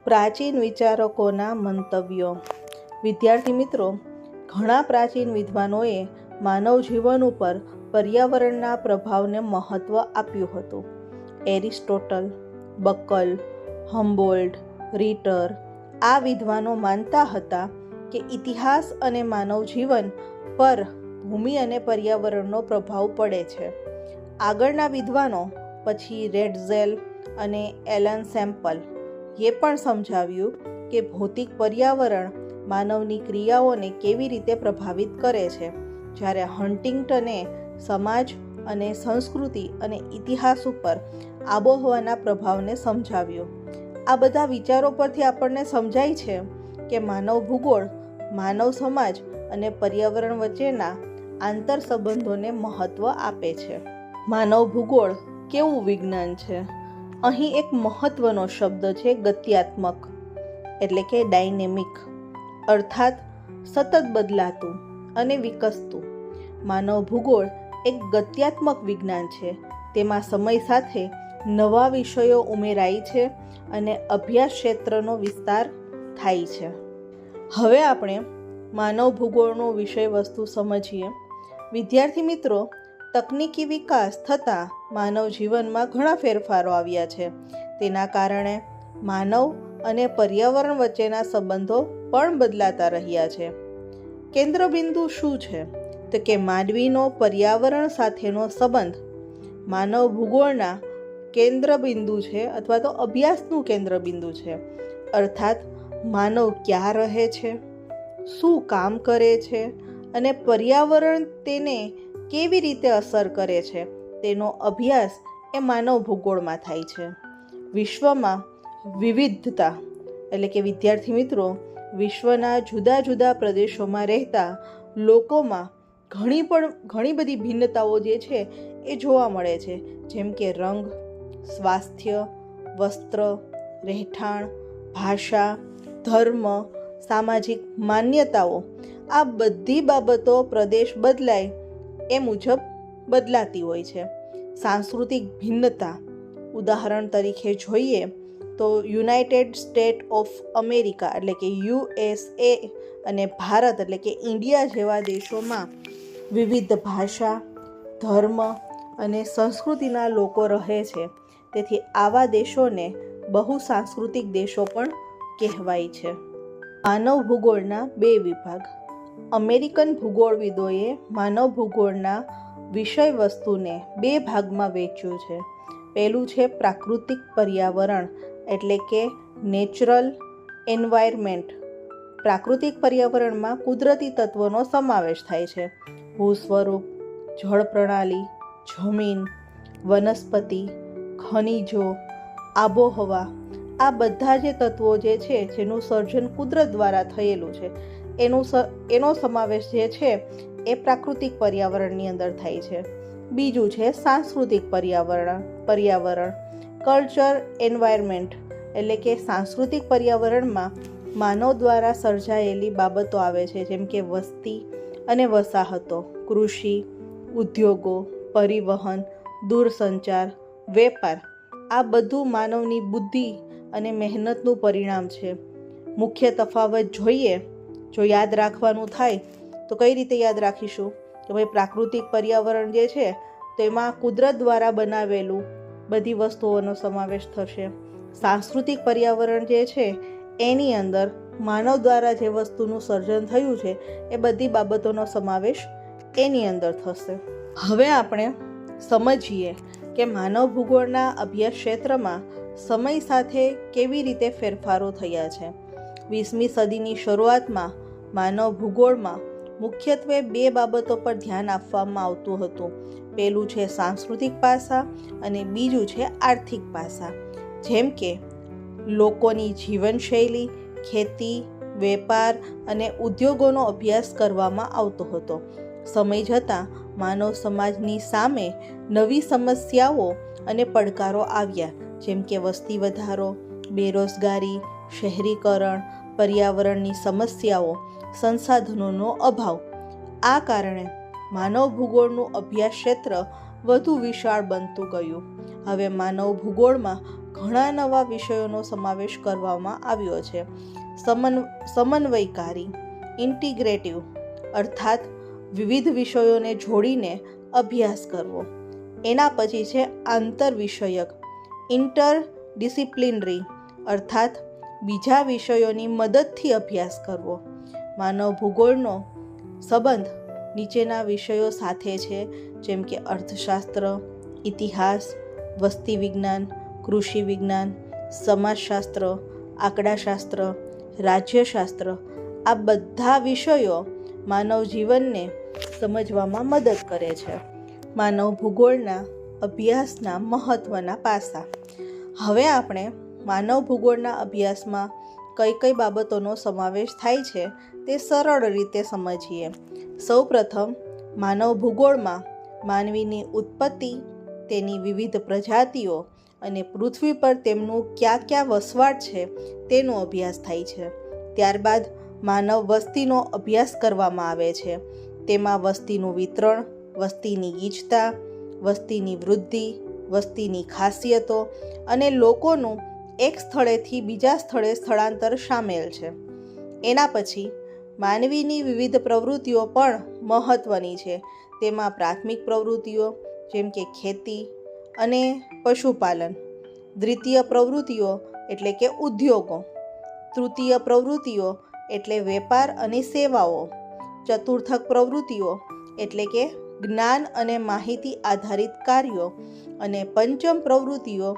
પ્રાચીન વિચારકોના મંતવ્યો. વિદ્યાર્થી મિત્રો, ઘણા પ્રાચીન વિદ્વાનોએ માનવ જીવન ઉપર પર્યાવરણના પ્રભાવને મહત્ત્વ આપ્યું હતું. એરિસ્ટોટલ, બકલ, હમ્બોલ્ટ, રીટર આ વિદ્વાનો માનતા હતા કે ઇતિહાસ અને માનવ જીવન પર ભૂમિ અને પર્યાવરણનો પ્રભાવ પડે છે. આગળના વિદ્વાનો પછી રેડઝેલ અને એલન સેમ્પલ એ પણ સમજાવ્યું કે ભૌતિક પર્યાવરણ માનવની ક્રિયાઓને કેવી રીતે પ્રભાવિત કરે છે, જ્યારે હન્ટિંગ્ટને સમાજ અને સંસ્કૃતિ અને ઇતિહાસ ઉપર આબોહવાના પ્રભાવને સમજાવ્યું. આ બધા વિચારો પરથી આપણને સમજાય છે કે માનવ ભૂગોળ માનવ સમાજ અને પર્યાવરણ વચ્ચેના આંતર સંબંધોને મહત્ત્વ આપે છે. માનવ ભૂગોળ કેવું વિજ્ઞાન છે? અહીં એક મહત્વનો શબ્દ છે ગત્યાત્મક, એટલે કે ડાયનેમિક, અર્થાત સતત બદલાતું અને વિકસતું. માનવ ભૂગોળ એક ગત્યાત્મક વિજ્ઞાન છે. તેમાં સમય સાથે નવા વિષયો ઉમેરાય છે અને અભ્યાસ ક્ષેત્રનો વિસ્તાર થાય છે. હવે આપણે માનવ ભૂગોળનો વિષય વસ્તુ સમજીએ. વિદ્યાર્થી મિત્રો, તકનીકી વિકાસ થતાં માનવ જીવનમાં ઘણા ફેરફારો આવ્યા છે. તેના કારણે માનવ અને પર્યાવરણ વચ્ચેના સંબંધો પણ બદલાતા રહ્યા છે. કેન્દ્રબિંદુ શું છે? તો કે માનવીનો પર્યાવરણ સાથેનો સંબંધ માનવ ભૂગોળના કેન્દ્રબિંદુ છે અથવા તો અભ્યાસનું કેન્દ્રબિંદુ છે. અર્થાત માનવ ક્યાં રહે છે, શું કામ કરે છે અને પર્યાવરણ તેને કેવી રીતે અસર કરે છે તેનો અભ્યાસ એ માનવ ભૂગોળમાં થાય છે. વિશ્વમાં વિવિધતા, એટલે કે વિદ્યાર્થી મિત્રો, વિશ્વના જુદા જુદા પ્રદેશોમાં રહેતા લોકોમાં ઘણી બધી ભિન્નતાઓ જે છે એ જોવા મળે છે. જેમ કે રંગ, સ્વાસ્થ્ય, વસ્ત્ર, રહેઠાણ, ભાષા, ધર્મ, સામાજિક માન્યતાઓ. આ બધી બાબતો પ્રદેશ બદલાય એ મુજબ બદલાતી હોય છે. સાંસ્કૃતિક ભિન્નતા, ઉદાહરણ તરીકે જોઈએ તો યુનાઇટેડ સ્ટેટ ઓફ અમેરિકા એટલે કે USA અને ભારત એટલે કે ઇન્ડિયા જેવા દેશોમાં વિવિધ ભાષા, ધર્મ અને સંસ્કૃતિના લોકો રહે છે. તેથી આવા દેશોને બહુસાંસ્કૃતિક દેશો પણ કહેવાય છે. માનવ ભૂગોળના બે વિભાગ. અમેરિકન ભૂગોળવિદોએ માનવ ભૂગોળના વિષય વસ્તુને બે ભાગમાં વહેંચ્યું છે. પહેલું છે પ્રાકૃતિક પર્યાવરણ એટલે કે નેચરલ એન્વાયરમેન્ટ. પ્રાકૃતિક પર્યાવરણમાં કુદરતી તત્વોનો સમાવેશ થાય છે. ભૂસ્વરૂપ, જળ પ્રણાલી, જમીન, વનસ્પતિ, ખનિજો, આબોહવા. આ બધા જે તત્વો જે છે જેનું સર્જન કુદરત દ્વારા થયેલું છે એનો સમાવેશ જે છે એ પ્રાકૃતિક પર્યાવરણની અંદર થાય છે. બીજું છે સાંસ્કૃતિક પર્યાવરણ કલ્ચર એન્વાયરમેન્ટ, એટલે કે સાંસ્કૃતિક પર્યાવરણમાં માનવ દ્વારા સર્જાયેલી બાબતો આવે છે, જેમ કે વસ્તી અને વસાહતો, કૃષિ, ઉદ્યોગો, પરિવહન, દૂરસંચાર, વેપાર. આ બધું માનવની બુદ્ધિ અને મહેનતનું પરિણામ છે. મુખ્ય તફાવત જોઈએ, જો યાદ રાખવાનું થાય તો કઈ રીતે યાદ રાખીશું કે ભાઈ પ્રાકૃતિક પર્યાવરણ જે છે તેમાં કુદરત દ્વારા બનાવેલું બધી વસ્તુઓનો સમાવેશ થશે. સાંસ્કૃતિક પર્યાવરણ જે છે એની અંદર માનવ દ્વારા જે વસ્તુનું સર્જન થયું છે એ બધી બાબતોનો સમાવેશ એની અંદર થશે. હવે આપણે સમજીએ કે માનવ ભૂગોળના અભ્યાસ ક્ષેત્રમાં સમય સાથે કેવી રીતે ફેરફારો થયા છે. 20મી સદીની શરૂઆતમાં માનવ ભૂગોળમાં મુખ્યત્વે બે બાબતો પર ધ્યાન આપવામાં આવતું હતું. પહેલું છે સાંસ્કૃતિક પાસા અને બીજું છે આર્થિક પાસા. જેમ કે લોકોની જીવનશૈલી, ખેતી, વેપાર અને ઉદ્યોગોનો અભ્યાસ કરવામાં આવતો હતો. સમય જતાં માનવ સમાજની સામે નવી સમસ્યાઓ અને પડકારો આવ્યા, જેમ કે વસ્તી વધારો, બેરોજગારી, શહેરીકરણ, પર્યાવરણની સમસ્યાઓ, સંસાધનોનો અભાવ. આ કારણે માનવ ભૂગોળનું અભ્યાસ ક્ષેત્ર વધુ વિશાળ બનતું ગયું. હવે માનવ ભૂગોળમાં ઘણા નવા વિષયોનો સમાવેશ કરવામાં આવ્યો છે. સમન્વયકારી ઇન્ટિગ્રેટિવ અર્થાત વિવિધ વિષયોને જોડીને અભ્યાસ કરવો. એના પછી છે આંતરવિષયક ઇન્ટરડિસિપ્લિનરી અર્થાત બીજા વિષયોની મદદથી અભ્યાસ કરવો. માનવ ભૂગોળનો સંબંધ નીચેના વિષયો સાથે છે, જેમ કે અર્થશાસ્ત્ર, ઇતિહાસ, વસ્તી વિજ્ઞાન, કૃષિ વિજ્ઞાન, સમાજશાસ્ત્ર, આંકડાશાસ્ત્ર, રાજ્યશાસ્ત્ર. આ બધા વિષયો માનવ જીવનને સમજવામાં મદદ કરે છે. માનવ ભૂગોળના અભ્યાસના મહત્ત્વના પાસા. હવે આપણે માનવ ભૂગોળના અભ્યાસમાં કઈ કઈ બાબતોનો સમાવેશ થાય છે તે સરળ રીતે સમજીએ. સૌપ્રથમ, માનવ ભૂગોળમાં માનવીની ઉત્પત્તિ, તેની વિવિધ પ્રજાતિઓ અને પૃથ્વી પર તેમનું ક્યાં વસવાટ છે તેનો અભ્યાસ થાય છે. ત્યારબાદ માનવ વસ્તીનો અભ્યાસ કરવામાં આવે છે. તેમાં વસ્તીનું વિતરણ, વસ્તીની ગીચતા, વસ્તીની વૃદ્ધિ, વસ્તીની ખાસિયતો અને લોકોનું એક સ્થળેથી બીજા સ્થળે સ્થળાંતર સામેલ છે. એના પછી માનવીની વિવિધ પ્રવૃત્તિઓ પણ મહત્ત્વની છે. તેમાં પ્રાથમિક પ્રવૃત્તિઓ જેમ કે ખેતી અને પશુપાલન, દ્વિતીય પ્રવૃત્તિઓ એટલે કે ઉદ્યોગો, તૃતીય પ્રવૃત્તિઓ એટલે વેપાર અને સેવાઓ, ચતુર્થક પ્રવૃત્તિઓ એટલે કે જ્ઞાન અને માહિતી આધારિત કાર્યો અને પંચમ પ્રવૃત્તિઓ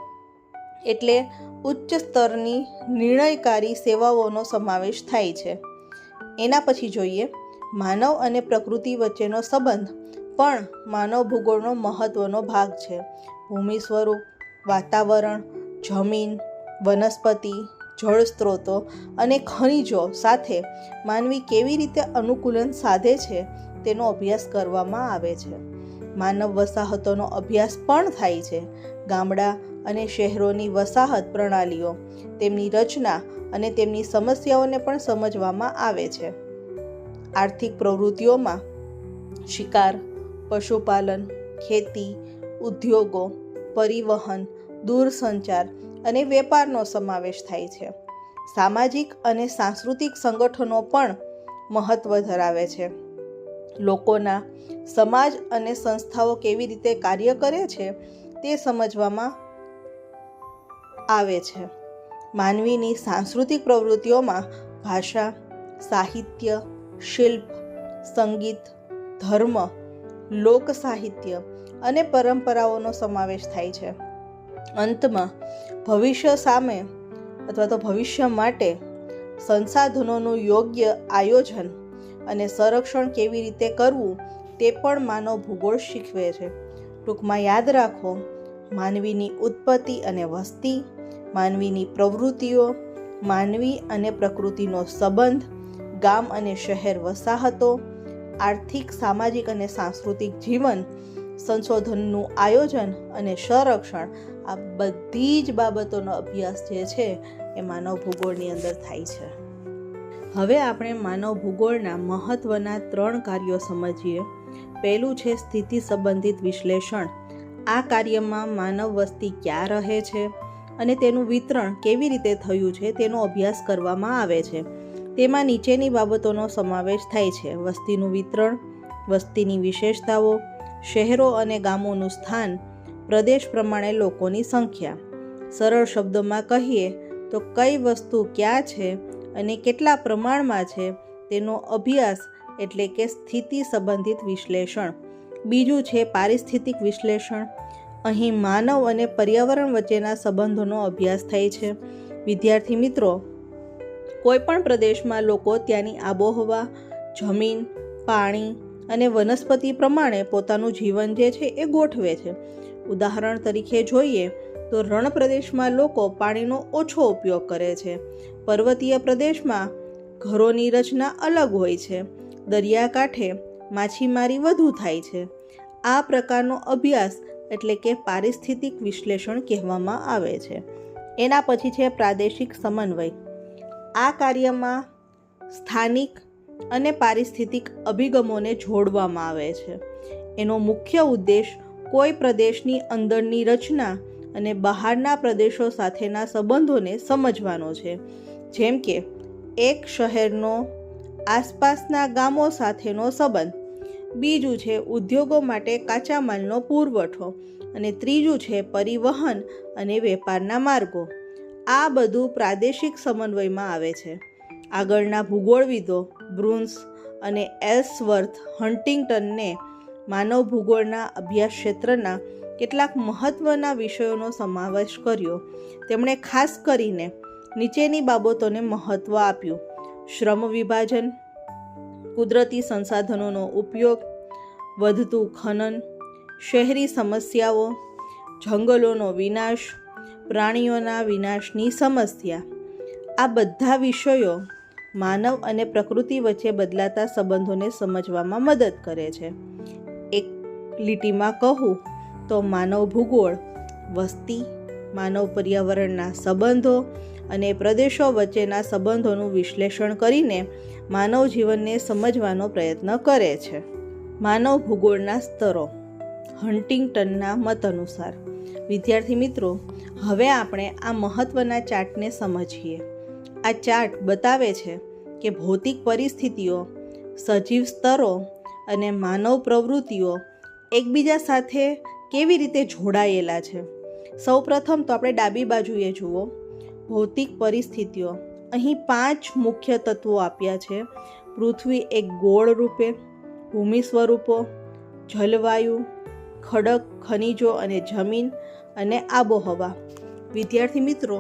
એટલે ઉચ્ચ સ્તરની નિર્ણયકારી સેવાઓનો સમાવેશ થાય છે. એના પછી જોઈએ માનવ અને પ્રકૃતિ વચ્ચેનો સંબંધ પણ માનવ ભૂગોળનો મહત્ત્વનો ભાગ છે. ભૂમિ સ્વરૂપ, વાતાવરણ, જમીન, વનસ્પતિ, જળ સ્ત્રોતો અને ખનિજો સાથે માનવી કેવી રીતે અનુકૂલન સાધે છે તેનો અભ્યાસ કરવામાં આવે છે. માનવ વસાહતોનો અભ્યાસ પણ થાય છે. ગામડા અને શહેરોની વસાહત પ્રણાલીઓ, તેમની રચના અને તેમની સમસ્યાઓને પણ સમજવામાં આવે છે. આર્થિક પ્રવૃત્તિઓમાં શિકાર, પશુપાલન, ખેતી, ઉદ્યોગો, પરિવહન, દૂરસંચાર અને વેપારનો સમાવેશ થાય છે. સામાજિક અને સાંસ્કૃતિક સંગઠનો પણ મહત્ત્વ ધરાવે છે. લોકોના સમાજ અને સંસ્થાઓ કેવી રીતે કાર્ય કરે છે તે સમજવામાં આવે છે. માનવીની સાંસ્કૃતિક પ્રવૃત્તિઓમાં ભાષા, સાહિત્ય, શિલ્પ, સંગીત, ધર્મ, લોક સાહિત્ય અને પરંપરાઓનો સમાવેશ થાય છે. અંતમાં ભવિષ્ય માટે સંસાધનોનું યોગ્ય આયોજન અને સંરક્ષણ કેવી રીતે કરવું તે પણ માનવ ભૂગોળ શીખવે છે. ટૂંકમાં યાદ રાખો, માનવીની ઉત્પત્તિ અને વસ્તી, માનવીની પ્રવૃત્તિઓ, માનવી અને પ્રકૃતિનો સંબંધ, ગામ અને શહેર વસાહતો, આર્થિક, સામાજિક અને સાંસ્કૃતિક જીવન, સંશોધનનું આયોજન અને સંરક્ષણ, આ બધી જ બાબતોનો અભ્યાસ જે છે એ માનવ ભૂગોળની અંદર થાય છે. હવે આપણે માનવ ભૂગોળના મહત્ત્વના 3 કાર્યો સમજીએ. પહેલું છે સ્થિતિ સંબંધિત વિશ્લેષણ. આ કાર્યમાં માનવ વસ્તી ક્યાં રહે છે અને તેનું વિતરણ કેવી રીતે થયું છે તેનો અભ્યાસ કરવામાં આવે છે. તેમાં નીચેની બાબતોનો સમાવેશ થાય છે: વસ્તીનું વિતરણ, વસ્તીની વિશેષતાઓ, શહેરો અને ગામોનું સ્થાન, પ્રદેશ પ્રમાણે લોકોની સંખ્યા. સરળ શબ્દોમાં કહીએ તો કઈ વસ્તુ ક્યાં છે અને કેટલા પ્રમાણમાં છે તેનો અભ્યાસ એટલે કે સ્થિતિ સંબંધિત વિશ્લેષણ. બીજું છે પારિસ્થિતિક વિશ્લેષણ. અહીં માનવ અને પર્યાવરણ વચ્ચેના સંબંધોનો અભ્યાસ થાય છે. વિદ્યાર્થી મિત્રો, કોઈપણ પ્રદેશમાં લોકો ત્યાંની આબોહવા, જમીન, પાણી અને વનસ્પતિ પ્રમાણે પોતાનું જીવન જે છે એ ગોઠવે છે. ઉદાહરણ તરીકે જોઈએ તો રણ પ્રદેશમાં લોકો પાણીનો ઓછો ઉપયોગ કરે છે. પર્વતીય પ્રદેશમાં ઘરોની રચના અલગ હોય છે. દરિયાકાંઠે માછીમારી વધુ થાય છે. આ પ્રકારનો અભ્યાસ એટલે કે પારિસ્થિતિક વિશ્લેષણ કહેવામાં આવે છે. એના પછી છે પ્રાદેશિક સમન્વય. આ કાર્યમાં સ્થાનિક અને પારિસ્થિતિક અભિગમોને જોડવામાં આવે છે. એનો મુખ્ય ઉદ્દેશ કોઈ પ્રદેશની અંદરની રચના અને બહારના પ્રદેશો સાથેના સંબંધોને સમજવાનો છે, જેમ કે એક શહેરનો આસપાસના ગામો સાથેનો સંબંધ, બીજું છે ઉદ્યોગો માટે કાચા માલનો પુરવઠો, અને ત્રીજું છે પરિવહન અને વેપારના માર્ગો. આ બધું પ્રાદેશિક સમન્વયમાં આવે છે. આગળના ભૂગોળવિદો બ્રુન્સ અને એલ્સવર્થ હન્ટિંગ્ટનને માનવ ભૂગોળના અભ્યાસ ક્ષેત્રના કેટલાક મહત્ત્વના વિષયોનો સમાવેશ કર્યો. તેમણે ખાસ કરીને નીચેની બાબતોને મહત્ત્વ આપ્યું: શ્રમ વિભાજન, કુદરતી સંસાધનોનો ઉપયોગ, વધતું ખનન, શહેરી સમસ્યાઓ, જંગલોનો વિનાશ, પ્રાણીઓના વિનાશની સમસ્યા. આ બધા વિષયો માનવ અને પ્રકૃતિ વચ્ચે બદલાતા સંબંધોને સમજવામાં મદદ કરે છે. એક લીટીમાં કહું તો માનવ ભૂગોળ વસ્તી, માનવ પર્યાવરણના સંબંધો અને પ્રદેશો વચ્ચેના સંબંધોનું વિશ્લેષણ કરીને માનવ જીવનને સમજવાનો પ્રયત્ન કરે છે. માનવ ભૂગોળના સ્તરો હન્ટિંગ્ટનના મત અનુસાર. વિદ્યાર્થી મિત્રો, હવે આપણે આ મહત્ત્વના ચાર્ટને સમજીએ. આ ચાર્ટ બતાવે છે કે ભૌતિક પરિસ્થિતિઓ, સજીવ સ્તરો અને માનવ પ્રવૃત્તિઓ એકબીજા સાથે કેવી રીતે જોડાયેલા છે. સૌપ્રથમ તો આપણે ડાબી બાજુએ જુઓ. ભૌતિક પરિસ્થિતિઓ. અહીં 5 મુખ્ય તત્વો આપ્યા છે. પૃથ્વી એક ગોળ રૂપે, ભૂમિ સ્વરૂપો, જલવાયુ, ખડક, ખનિજો અને જમીન, અને આબોહવા. વિદ્યાર્થી મિત્રો,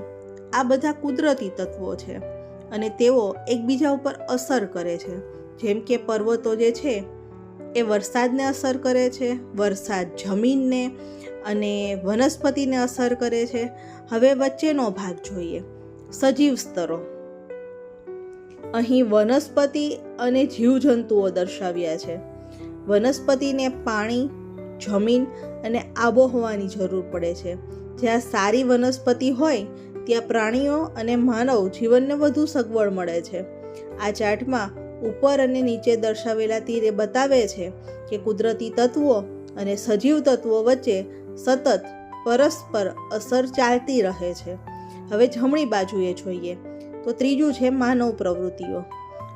આ બધા કુદરતી તત્વો છે અને તેઓ એકબીજા ઉપર અસર કરે છે. જેમ કે પર્વતો જે છે એ વરસાદને અસર કરે છે, વરસાદ જમીનને અને વનસ્પતિને અસર કરે છે. હવે વચ્ચેનો ભાગ જોઈએ, સજીવ સ્તરો. અહીં વનસ્પતિ અને જીવજંતુઓ દર્શાવ્યા છે. વનસ્પતિને પાણી, જમીન અને આબોહવાની જરૂર પડે છે. જ્યાં સારી વનસ્પતિ હોય ત્યાં પ્રાણીઓ અને માનવ જીવનને વધુ સગવડ મળે છે. આ ચાર્ટમાં ઉપર અને નીચે દર્શાવેલા તીર બતાવે છે કે કુદરતી તત્વો અને સજીવ તત્વો વચ્ચે સતત પરસ્પર અસર ચાલતી રહે છે. હવે જમણી બાજુએ જોઈએ તો ત્રીજું છે માનવ પ્રવૃત્તિઓ.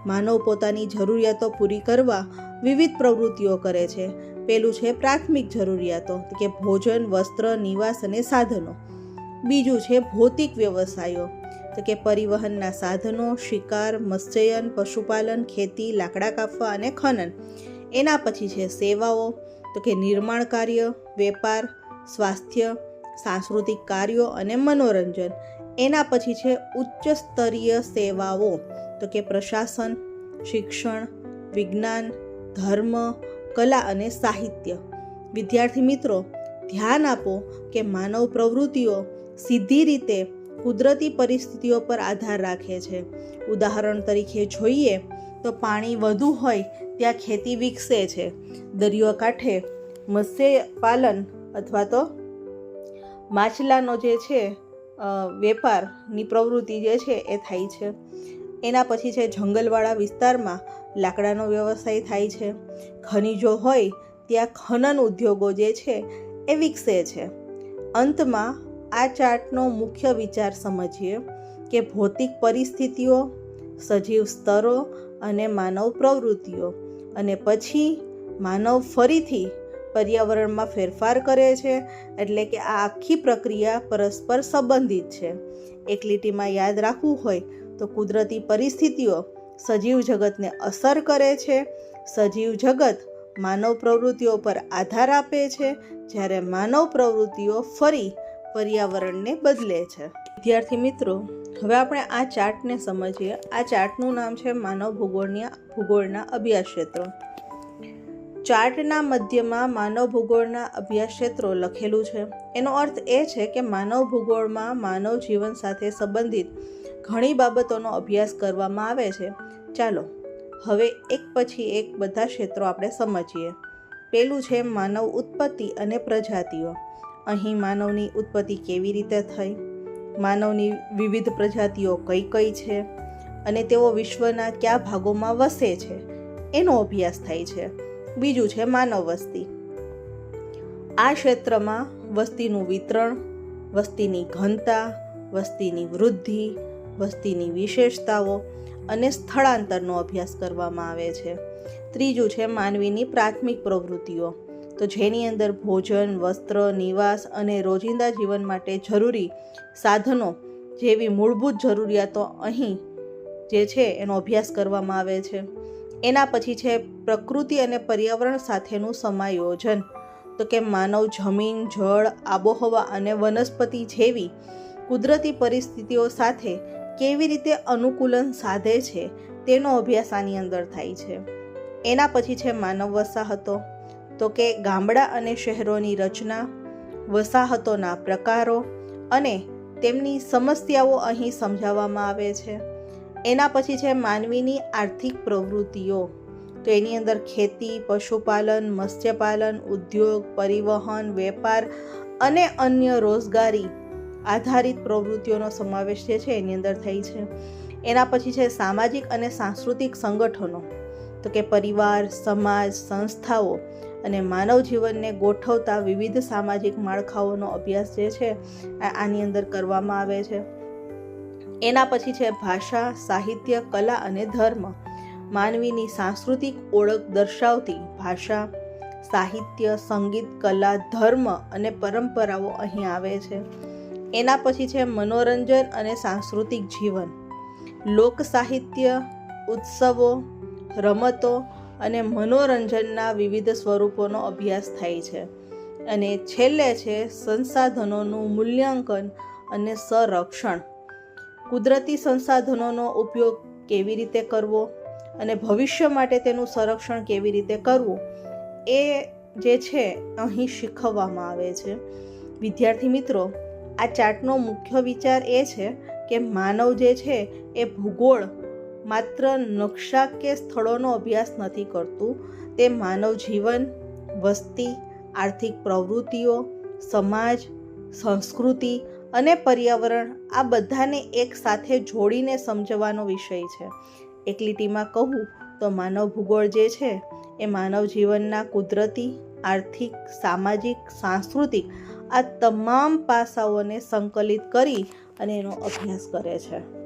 માનવ પોતાની જરૂરિયાતો પૂરી કરવા વિવિધ પ્રવૃત્તિઓ કરે છે. પેલું છે પ્રાથમિક જરૂરિયાતો, કે ભોજન, વસ્ત્ર, નિવાસ અને સાધનો. બીજું છે ભૌતિક વ્યવસાયો, તો કે પરિવહનના સાધનો, શિકાર, મત્સ્યયન, પશુપાલન, ખેતી, લાકડા કાપવા અને ખનન. એના પછી છે સેવાઓ, તો કે નિર્માણ કાર્ય, વેપાર, સ્વાસ્થ્ય, સાંસ્કૃતિક કાર્યો અને મનોરંજન. એના પછી છે ઉચ્ચ સ્તરીય સેવાઓ, તો કે પ્રશાસન, શિક્ષણ, વિજ્ઞાન, ધર્મ, કલા અને સાહિત્ય. વિદ્યાર્થી મિત્રો, ધ્યાન આપો કે માનવ પ્રવૃત્તિઓ સીધી રીતે કુદરતી પરિસ્થિતિઓ પર આધાર રાખે છે. ઉદાહરણ તરીકે જોઈએ તો પાણી વધુ હોય ત્યાં ખેતી વિકસે છે. દરિયાકાંઠે મત્સ્યપાલન અથવા તો માછલાનો જે છે વેપારની પ્રવૃત્તિ જે છે એ થાય છે. એના પછી છે જંગલવાળા વિસ્તારમાં લાકડાનો વ્યવસાય થાય છે. ખનિજો હોય ત્યાં ખનન ઉદ્યોગો જે છે એ વિકસે છે. અંતમાં આ ચાર્ટનો મુખ્ય વિચાર સમજીએ કે ભૌતિક પરિસ્થિતિઓ, સજીવ સ્તરો અને માનવ પ્રવૃત્તિઓ, અને પછી માનવ ફરીથી પર્યાવરણમાં ફેરફાર કરે છે. એટલે કે આ આખી પ્રક્રિયા પરસ્પર સંબંધિત છે. એક લીટીમાં યાદ રાખવું હોય તો કુદરતી પરિસ્થિતિઓ સજીવ જગતને અસર કરે છે. સજીવ જગત માનવ પ્રવૃત્તિઓ પર આધાર આપે છે, જ્યારે માનવ પ્રવૃત્તિઓ ફરી પર્યાવરણને બદલે છે. વિદ્યાર્થી મિત્રો, હવે આપણે આ ચાર્ટને સમજીએ. આ ચાર્ટનું નામ છે માનવ ભૂગોળના અભ્યાસ ક્ષેત્રો. ચાર્ટના મધ્યમાં માનવ ભૂગોળના અભ્યાસ ક્ષેત્રો લખેલું છે. એનો અર્થ એ છે કે માનવ ભૂગોળમાં માનવ જીવન સાથે સંબંધિત ઘણી બાબતોનો અભ્યાસ કરવામાં આવે છે. ચાલો હવે એક પછી એક બધા ક્ષેત્રો આપણે સમજીએ. પેલું છે માનવ ઉત્પત્તિ અને પ્રજાતિઓ. અહીં માનવની ઉત્પત્તિ કેવી રીતે થઈ, માનવની વિવિધ પ્રજાતિઓ કઈ કઈ છે અને તેઓ વિશ્વના કયા ભાગોમાં વસે છે એનો અભ્યાસ થાય છે. બીજું છે માનવ વસ્તી. આ ક્ષેત્રમાં વસ્તીનું વિતરણ, વસ્તીની ઘનતા, વસ્તીની વૃદ્ધિ, વસ્તીની વિશેષતાઓ અને સ્થળાંતરનો અભ્યાસ કરવામાં આવે છે. ત્રીજું છે માનવીની પ્રાથમિક પ્રવૃત્તિઓ, તો જેની અંદર ભોજન, વસ્ત્ર, નિવાસ અને રોજિંદા જીવન માટે જરૂરી સાધનો જેવી મૂળભૂત જરૂરિયાતો અહીં જે છે એનો અભ્યાસ કરવામાં આવે છે. એના પછી છે પ્રકૃતિ અને પર્યાવરણ સાથેનું સમાયોજન, તો કે માનવ જમીન, જળ, આબોહવા અને વનસ્પતિ જેવી કુદરતી પરિસ્થિતિઓ સાથે કેવી રીતે અનુકૂલન સાધે છે તેનો અભ્યાસ આની અંદર થાય છે. એના પછી છે માનવ વસાહતો, તો કે ગામડા અને શહેરોની રચના, વસાહતોના પ્રકારો અને તેમની સમસ્યાઓ અહીં સમજાવવામાં આવે છે. એના પછી છે માનવીની આર્થિક પ્રવૃત્તિઓ, તો એની અંદર ખેતી, પશુપાલન, મત્સ્યપાલન, ઉદ્યોગ, પરિવહન, વેપાર અને અન્ય રોજગારી આધારિત પ્રવૃત્તિઓનો સમાવેશ જે છે એની અંદર થાય છે. એના પછી છે સામાજિક અને સાંસ્કૃતિક સંગઠનો, તો કે પરિવાર, સમાજ, સંસ્થાઓ અને માનવ જીવનને ગોઠવતા વિવિધ સામાજિક માળખાઓનો અભ્યાસ જે છે આની અંદર કરવામાં આવે છે. એના પછી છે ભાષા, સાહિત્ય, કલા અને ધર્મ. માનવીની સાંસ્કૃતિક ઓળખ દર્શાવતી ભાષા, સાહિત્ય, સંગીત, કલા, ધર્મ અને પરંપરાઓ અહીં આવે છે. એના પછી છે મનોરંજન અને સાંસ્કૃતિક જીવન. લોક સાહિત્ય, ઉત્સવો, રમતો અને મનોરંજનના વિવિધ સ્વરૂપોનો અભ્યાસ થાય છે. અને છેલ્લે છે સંસાધનોનું મૂલ્યાંકન અને સંરક્ષણ. કુદરતી સંસાધનોનો ઉપયોગ કેવી રીતે કરવો અને ભવિષ્ય માટે તેનું સંરક્ષણ કેવી રીતે કરવું એ જે છે અહીં શીખવવામાં આવે છે. વિદ્યાર્થી મિત્રો, આ ચાર્ટનો મુખ્ય વિચાર એ છે કે માનવ જે છે એ ભૂગોળ માત્ર નકશા કે સ્થળોનો અભ્યાસ નથી કરતું, તે માનવ જીવન, વસ્તી, આર્થિક પ્રવૃત્તિઓ, સમાજ, સંસ્કૃતિ અને પર્યાવરણ આ બધાને એક સાથે જોડીને સમજવાનો વિષય છે. એક લીટીમાં કહું તો માનવ ભૂગોળ જે છે એ માનવ જીવનના કુદરતી, આર્થિક, સામાજિક, સાંસ્કૃતિક આ તમામ પાસાઓને સંકલિત કરી અને એનો અભ્યાસ કરે છે.